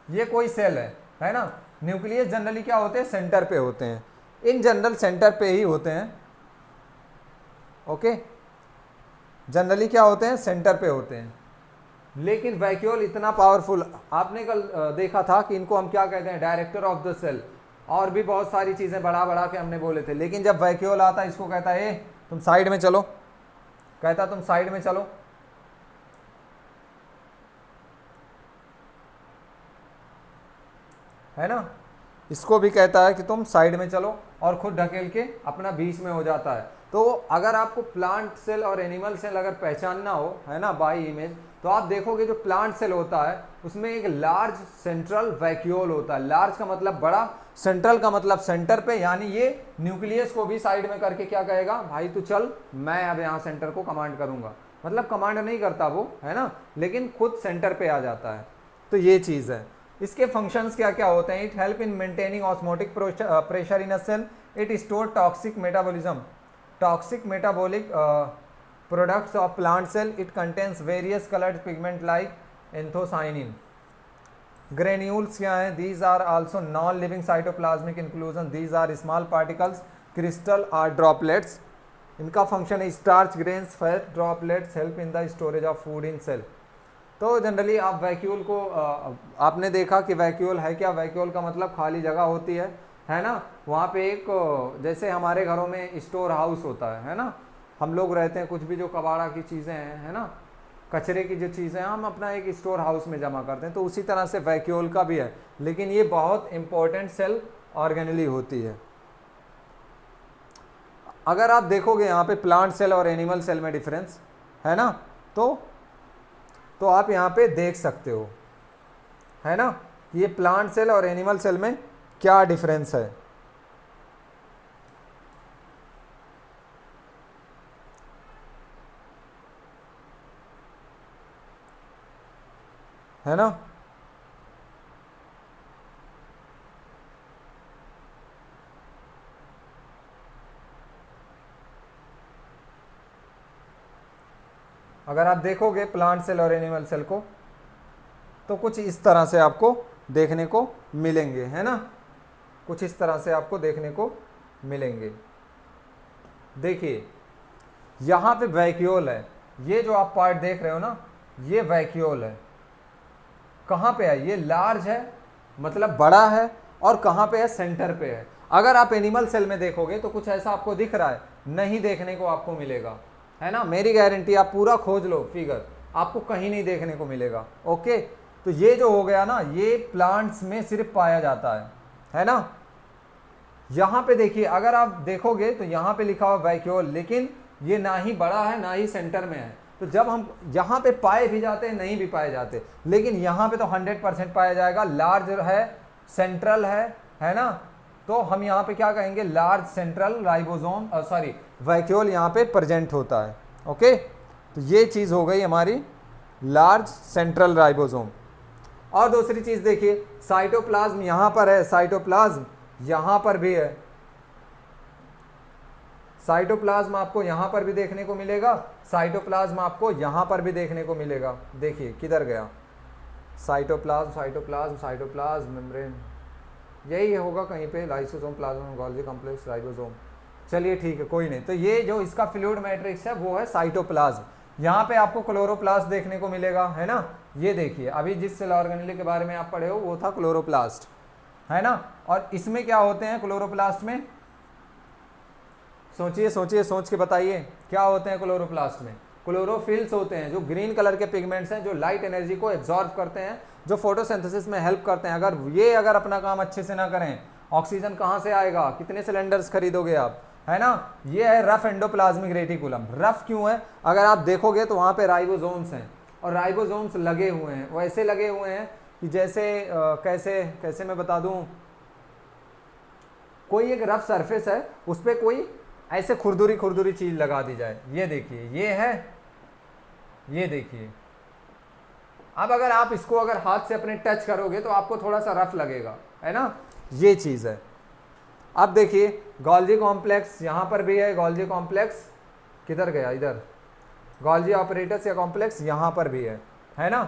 ये कोई सेल है ना, न्यूक्लियस जनरली क्या होते हैं, सेंटर पे होते हैं, इन जनरल सेंटर पे ही होते हैं। ओके, जनरली क्या होते हैं, सेंटर पे होते हैं। लेकिन वैक्यूल इतना पावरफुल, आपने कल देखा था कि इनको हम क्या कहते हैं, डायरेक्टर ऑफ द सेल, और भी बहुत सारी चीजें बढ़ा बढ़ा के हमने बोले थे। लेकिन जब वैक्यूल आता है इसको कहता है, तुम साइड में चलो, कहता तुम साइड में चलो, है ना। इसको भी कहता है कि तुम साइड में चलो, और खुद ढकेल के अपना बीच में हो जाता है। तो अगर आपको प्लांट सेल और एनिमल सेल अगर पहचानना हो, है ना, बाय इमेज, तो आप देखोगे जो प्लांट सेल होता है उसमें एक लार्ज सेंट्रल वैक्यूल होता है। लार्ज का मतलब बड़ा, सेंट्रल का मतलब सेंटर पे, यानी ये न्यूक्लियस को भी साइड में करके क्या कहेगा, भाई तू चल, मैं अब यहाँ सेंटर को कमांड करूंगा। मतलब कमांड नहीं करता वो, है ना, लेकिन खुद सेंटर पे आ जाता है। तो ये चीज़ है। इसके फंक्शंस क्या क्या होते हैं? It help in maintaining osmotic pressure in a cell, it store toxic metabolism, toxic metabolic products of plant cell, it contains various colored pigment like anthocyanin. Granules क्या हैं? These are also non-living cytoplasmic inclusion, these are small particles, crystal or droplets. इनका function है starch grains, fat droplets help in the storage of food in cell. तो generally आप vacuole को आपने देखा कि वैक्यूल है क्या? वैक्यूल का मतलब खाली जगह होती है ना, वहाँ पे एक जैसे हमारे घरों में स्टोर हाउस होता है ना, हम लोग रहते हैं, कुछ भी जो कबाड़ा की चीज़ें हैं, है ना, कचरे की जो चीज़ें हैं, हम अपना एक स्टोर हाउस में जमा करते हैं। तो उसी तरह से वैक्यूल का भी है, लेकिन ये बहुत इंपॉर्टेंट सेल ऑर्गेनली होती है। अगर आप देखोगे यहाँ पे प्लांट सेल और एनिमल सेल में डिफरेंस है ना, तो आप यहाँ पे देख सकते हो, है ना, ये प्लांट सेल और एनिमल सेल में क्या डिफरेंस है ना। अगर आप देखोगे प्लांट सेल और एनिमल सेल को, तो कुछ इस तरह से आपको देखने को मिलेंगे, है ना, कुछ इस तरह से आपको देखने को मिलेंगे। देखिए यहाँ पे वैक्यूल है, ये जो आप पार्ट देख रहे हो ना, ये वैक्यूल है। कहाँ पे है? ये लार्ज है, मतलब बड़ा है, और कहाँ पे है? सेंटर पे है। अगर आप एनिमल सेल में देखोगे तो कुछ ऐसा आपको दिख रहा है? नहीं देखने को आपको मिलेगा, है ना, मेरी गारंटी। आप पूरा खोज लो फिगर, आपको कहीं नहीं देखने को मिलेगा। ओके, तो ये जो हो गया ना, ये प्लांट्स में सिर्फ पाया जाता है ना। यहाँ पे देखिए, अगर आप देखोगे तो यहाँ पे लिखा हुआ वैक्यूल, लेकिन ये ना ही बड़ा है ना ही सेंटर में है। तो जब हम यहाँ पे पाए भी जाते हैं, नहीं भी पाए जाते, लेकिन यहाँ पे तो 100% पाया जाएगा। लार्ज है, सेंट्रल है ना, तो हम यहाँ पे क्या कहेंगे? Large central ribosome, sorry vacuole यहाँ पे प्रेजेंट होता है। ओके, तो ये चीज़ हो गई हमारी लार्ज सेंट्रल राइबोसोम। और दूसरी चीज़ देखिए, साइटोप्लाज्म यहाँ पर है, साइटोप्लाज्म यहाँ पर भी है। साइटोप्लाज्म आपको यहाँ पर भी देखने को मिलेगा, साइटोप्लाज्म आपको यहाँ पर भी देखने को मिलेगा। देखिए किधर गया साइटोप्लाज्म, साइटोप्लाज्म, साइटोप्लाज्म मेम्ब्रेन, यही होगा कहीं पे, lysosome, plasma, Golgi complex, ribosome. चलिए ठीक है, कोई नहीं। तो ये जो इसका फ्लूइड मैट्रिक्स है वो है साइटोप्लाज्म। यहाँ पे आपको क्लोरोप्लास्ट देखने को मिलेगा, है ना। ये देखिए, अभी जिस सेल ऑर्गेनेल के बारे में आप पढ़े हो वो था क्लोरोप्लास्ट, है ना। और इसमें क्या होते हैं क्लोरोप्लास्ट में? सोचिए सोचिए, सोच के बताइए क्या होते हैं क्लोरोप्लास्ट में? क्लोरोफिल्स होते हैं, जो ग्रीन कलर के पिगमेंट्स हैं, जो लाइट एनर्जी को एब्जॉर्ब करते हैं, जो फोटोसिंथेसिस में हेल्प करते हैं। अगर अपना काम अच्छे से ना करें, ऑक्सीजन कहाँ से आएगा? कितने सिलेंडर्स खरीदोगे आप, है ना। ये है रफ एंडोप्लाज्मिक रेटिकुलम। रफ क्यों है? अगर आप देखोगे तो वहाँ पे राइबोसोम्स हैं, और राइबोसोम्स लगे हुए हैं, वो ऐसे लगे हुए हैं कि जैसे कैसे मैं बता दूं, कोई एक रफ सरफेस है, उस पर कोई ऐसे खुरदुरी चीज लगा दी जाए। ये देखिए, ये है, ये देखिए। अब अगर आप इसको अगर हाथ से अपने टच करोगे तो आपको थोड़ा सा रफ लगेगा, है ना। ये चीज है। अब देखिए गोल्जी कॉम्प्लेक्स यहाँ पर भी है, गोल्जी कॉम्प्लेक्स किधर गया? इधर गोल्जी ऑपरेटर्स या कॉम्प्लेक्स यहाँ पर भी है ना।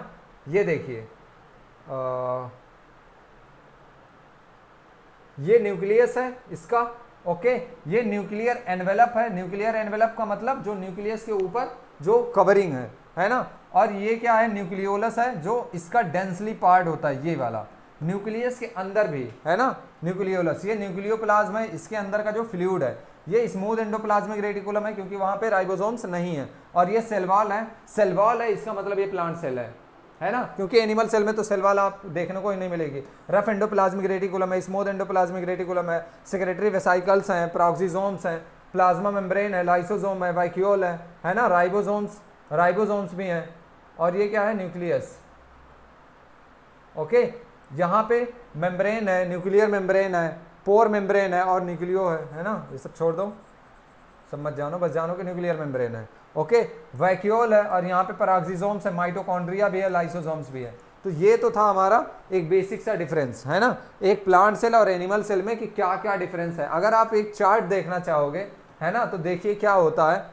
ये देखिए, ये न्यूक्लियस है इसका। ओके, ये न्यूक्लियर एनवेलप है। न्यूक्लियर एनवेलप का मतलब जो न्यूक्लियस के ऊपर जो कवरिंग है ना। और ये क्या है? न्यूक्लियोलस है, जो इसका डेंसली पार्ट होता है, ये वाला। न्यूक्लियस के अंदर भी है ना न्यूक्लियोलस। ये न्यूक्लियोप्लाज्म है, इसके अंदर का जो फ्लूइड है ये स्मूथ एंडोप्लाज्मिक रेटिकुलम है, क्योंकि वहां पे राइबोसोम्स नहीं है। और ये सेल वॉल है, सेल वॉल है, इसका मतलब ये प्लांट सेल है। है ना, क्योंकि एनिमल सेल में तो सेल वाला आप देखने को ही नहीं मिलेगी। रफ एंडोप्लाज्मिक रेटिकुलम है, स्मूथ एंडोप्लाज्मिक रेटिकुलम है, सेक्रेटरी वेसाइकल्स हैं, प्रोक्सिसोम्स हैं, प्लाज्मा मेम्ब्रेन है, लाइसोसोम है, वैक्यूल है ना, राइबोसोम्स भी हैं, और ये क्या है, न्यूक्लियस। ओके, यहाँ पे मेम्ब्रेन है, न्यूक्लियर मेम्ब्रेन है, पोर मेम्ब्रेन है और न्यूक्लियो है ना, ये सब छोड़ दो, सब मत जानो, बस जानो कि न्यूक्लियर मेम्ब्रेन है। ओके, वैक्यूल है, और यहाँ पे पैराक्सिसोम्स है, माइटोकॉन्ड्रिया भी है, लाइसोसोम्स भी है। तो ये तो था हमारा एक बेसिक सा डिफरेंस, है ना, एक प्लांट सेल और एनिमल सेल में कि क्या क्या डिफरेंस है। अगर आप एक चार्ट देखना चाहोगे, है ना, तो देखिए क्या होता है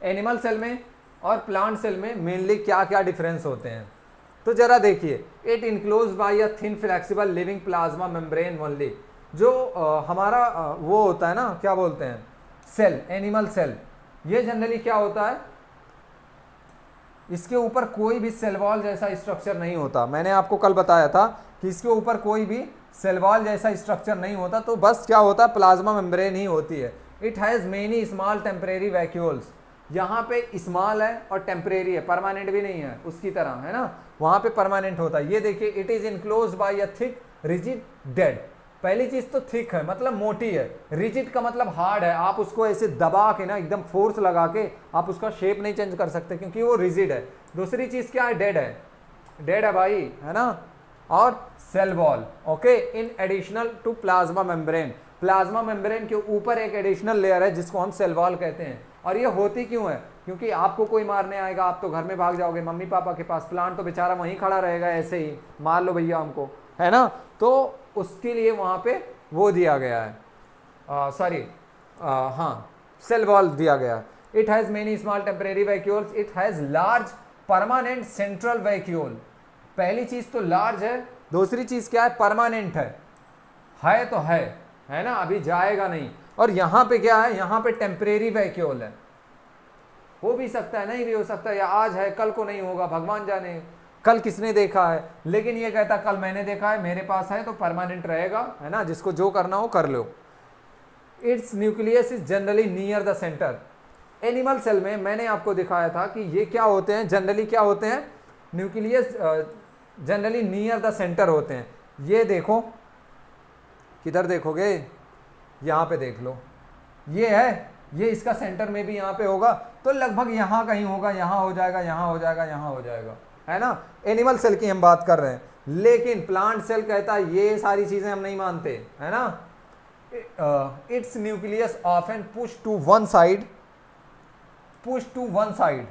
एनिमल सेल में और प्लांट सेल में मेनली क्या क्या डिफरेंस होते हैं। तो जरा देखिए, it enclose by a thin flexible living plasma membrane only. जो हमारा वो होता है ना, क्या बोलते हैं, सेल, एनिमल सेल, ये जनरली क्या होता है, इसके ऊपर कोई भी सेल वॉल जैसा स्ट्रक्चर नहीं होता। मैंने आपको कल बताया था कि इसके ऊपर कोई भी सेल वॉल जैसा स्ट्रक्चर नहीं होता, तो बस क्या होता है, प्लाज्मा मेम्ब्रेन ही होती है। It has many small temporary vacuoles, यहाँ पे स्मॉल है और टेम्परेरी है, परमानेंट भी नहीं है उसकी तरह, है ना, वहाँ पे परमानेंट होता है। ये देखिए, it is enclose by a thick rigid dead. पहली चीज तो थिक है, मतलब मोटी है, रिजिड का मतलब हार्ड है, आप उसको ऐसे दबा के ना, एकदम फोर्स लगा के आप उसका शेप नहीं चेंज कर सकते क्योंकि वो रिजिड है। दूसरी चीज क्या है, डेड है, डेड है भाई, है ना, और cell wall. Okay, in additional to plasma membrane, plasma membrane के ऊपर एक एडिशनल लेयर है जिसको हम सेल वॉल कहते हैं। और ये होती क्यों है, क्योंकि आपको कोई मारने आएगा, आप तो घर में भाग जाओगे मम्मी पापा के पास, प्लांट तो बेचारा वहीं खड़ा रहेगा ऐसे ही, मार लो भैया हमको, है ना, तो उसके लिए वहाँ पे वो दिया गया है, हाँ, सेल वॉल दिया गया है। It has many small temporary vacuoles, it has large permanent central vacuole. पहली चीज़ तो लार्ज है, दूसरी चीज़ क्या है, परमानेंट है तो है ना, अभी जाएगा नहीं। और यहाँ पे क्या है, यहाँ पे टेम्परेरी वैक्यूल है, हो भी सकता है, नहीं भी हो सकता, या आज है कल को नहीं होगा, भगवान जाने कल किसने देखा है, लेकिन ये कहता कल मैंने देखा है, मेरे पास है, तो परमानेंट रहेगा, है ना, जिसको जो करना हो कर लो। Its nucleus is generally near the centre. Animal cell में मैंने आपको दिखाया था कि ये क्या होते हैं, जनरली क्या होते हैं, nucleus generally near the centre होते हैं। ये देखो, किधर देखोगे, यहाँ पे देख लो, ये है, ये इसका सेंटर में भी यहाँ पे होगा, तो लगभग यहाँ कहीं होगा, यहाँ हो जाएगा, यहाँ हो जाएगा, यहाँ हो जाएगा, है ना। एनिमल सेल की हम बात कर रहे हैं, लेकिन प्लांट सेल कहता है ये सारी चीजें हम नहीं मानते, है ना। Its nucleus often push to one side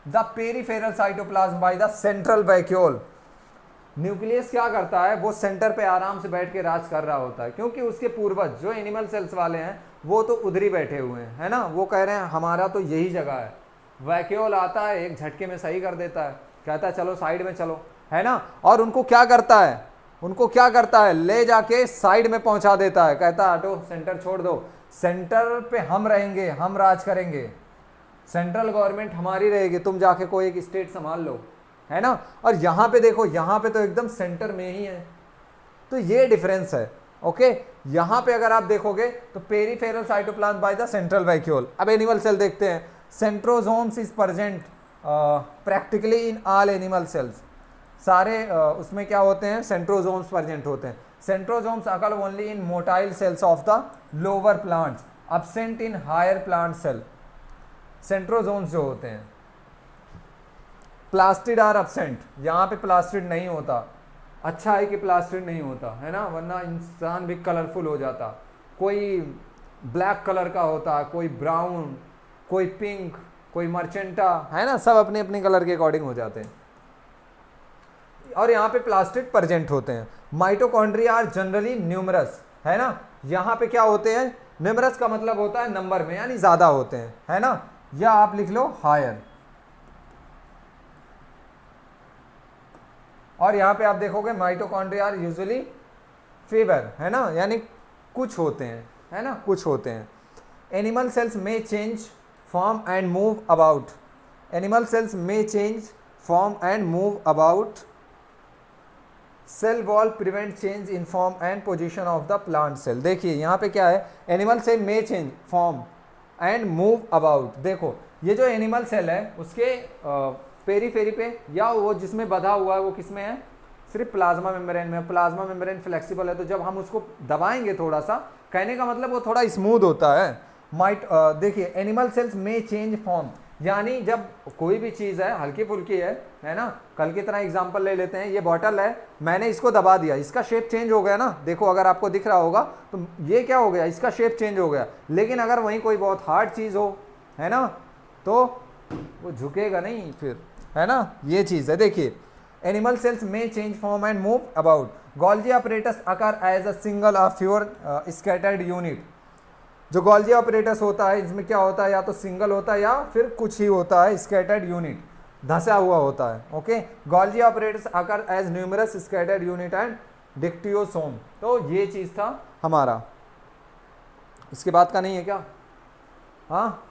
the peripheral cytoplasm by the central vacuole. Nucleus क्या करता है, वो सेंटर पे आराम से बैठ के राज कर रहा होता है, क्योंकि उसके पूर्वज जो एनिमल सेल्स वाले हैं वो तो उधर ही बैठे हुए हैं, है ना, वो कह रहे हैं हमारा तो यही जगह है। वैक्यूल आता है, एक झटके में सही कर देता है, कहता है चलो साइड में चलो, है ना, और उनको क्या करता है, ले जाके साइड में पहुंचा देता है, कहता है हटो, सेंटर छोड़ दो, सेंटर पे हम रहेंगे, हम राज करेंगे, सेंट्रल गवर्नमेंट हमारी रहेगी, तुम जाके कोई एक स्टेट संभाल लो, है ना। और यहाँ पे देखो, यहाँ पे तो एकदम सेंटर में ही है, तो ये डिफरेंस है। ओके, यहाँ पे अगर आप देखोगे तो peripheral cytoplasm by the central vacuole. अब एनिमल सेल देखते हैं, centrosomes is present practically in all animal cells. सारे उसमें क्या होते हैं, सेंट्रोसोम्स प्रेजेंट होते हैं। Centrosomes occur only in motile cells of the lower plants, absent in higher plant cell. Centrosomes जो होते हैं, प्लास्टिड आर एब्सेंट, यहाँ पे प्लास्टिड नहीं होता। अच्छा है कि प्लास्टिड नहीं होता, है ना, वरना इंसान भी कलरफुल हो जाता, कोई ब्लैक कलर का होता, कोई ब्राउन, कोई पिंक, कोई मर्चेंटा, है ना, सब अपने अपने कलर के अकॉर्डिंग हो जाते हैं। और यहाँ पे प्लास्टिड प्रेजेंट होते हैं। माइटोकॉन्ड्रिया आर जनरली न्यूमरस, है ना, यहाँ पे क्या होते हैं, न्यूमरस का मतलब होता है नंबर में, यानी ज्यादा होते हैं, है ना, या आप लिख लो हायर। और यहाँ पे आप देखोगे माइटोकॉन्ड्रिया आर यूजुअली फीवर, है ना, यानी कुछ होते हैं, है ना, कुछ होते हैं। एनिमल सेल्स में change form and move about, animal cells में change form and move about, cell wall prevent change in form and position of the plant cell. देखिए यहाँ पे क्या है, एनिमल सेल में change form and move about. देखो ये जो एनिमल सेल है उसके पेरीफेरी पे, या वो जिसमें बधा हुआ है वो किस में है, सिर्फ प्लाज्मा मेम्ब्रेन में। प्लाज्मा मेम्ब्रेन फ्लेक्सिबल है, तो जब हम उसको दबाएंगे थोड़ा सा, कहने का मतलब वो थोड़ा स्मूथ होता है। देखिए एनिमल सेल्स में चेंज फॉर्म, यानी जब कोई भी चीज़ है हल्की फुल्की है ना, कल की तरह एग्जांपल ले लेते हैं, ये बॉटल है, मैंने इसको दबा दिया, इसका शेप चेंज हो गया ना, देखो अगर आपको दिख रहा होगा तो ये क्या हो गया, इसका शेप चेंज हो गया। लेकिन अगर वहीं कोई बहुत हार्ड चीज़ हो, है ना, तो वो झुकेगा नहीं फिर, है ना, ये चीज़ है। देखिए एनिमल सेल्स में change form and move about, Golgi apparatus occur as a single और फ्यूअर स्कैटर्ड यूनिट। जो गोल्जी ऑपरेटस होता है इसमें क्या होता है, या तो सिंगल होता है या फिर कुछ ही होता है स्कैटर्ड यूनिट, धंसा हुआ होता है। Okay, Golgi apparatus occur as numerous scattered unit and dictyosome. तो ये चीज़ था हमारा, इसके बाद का नहीं है क्या? हाँ,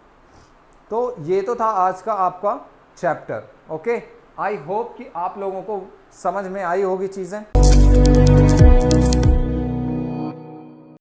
तो ये तो था आज का आपका चैप्टर। ओके, आई होप कि आप लोगों को समझ में आई होगी चीज़ें।